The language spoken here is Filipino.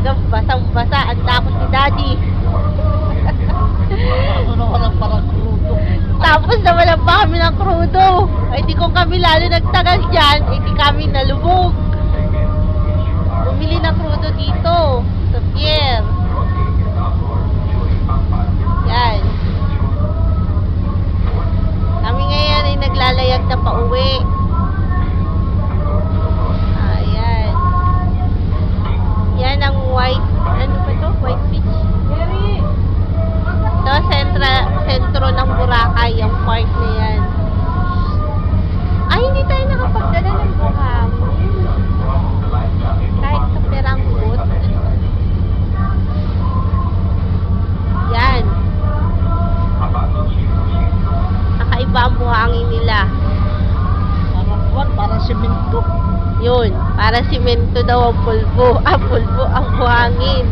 Talagang basang-basa. Ang takot ni Daddy. Tapos nawalan pa kami ng krudo. Ay di kung kami lalo nagtagal dyan, ay di kami nalubog. Bumili ng krudo dito sa pier. Yan. Kami ngayon ay naglalayag na pauwi. Ayan. Yan ang white, ano ba to? White beach. Ito, sentro ng Boracay, yung park na yan. Ay, hindi tayo nakapagdala ng buhangin. Kahit sa Peranggot. Yan. Kakaiba ang buhangin nila. Parang simento. Yun, para simento daw ang pulbo. Pulbo ang buhangin.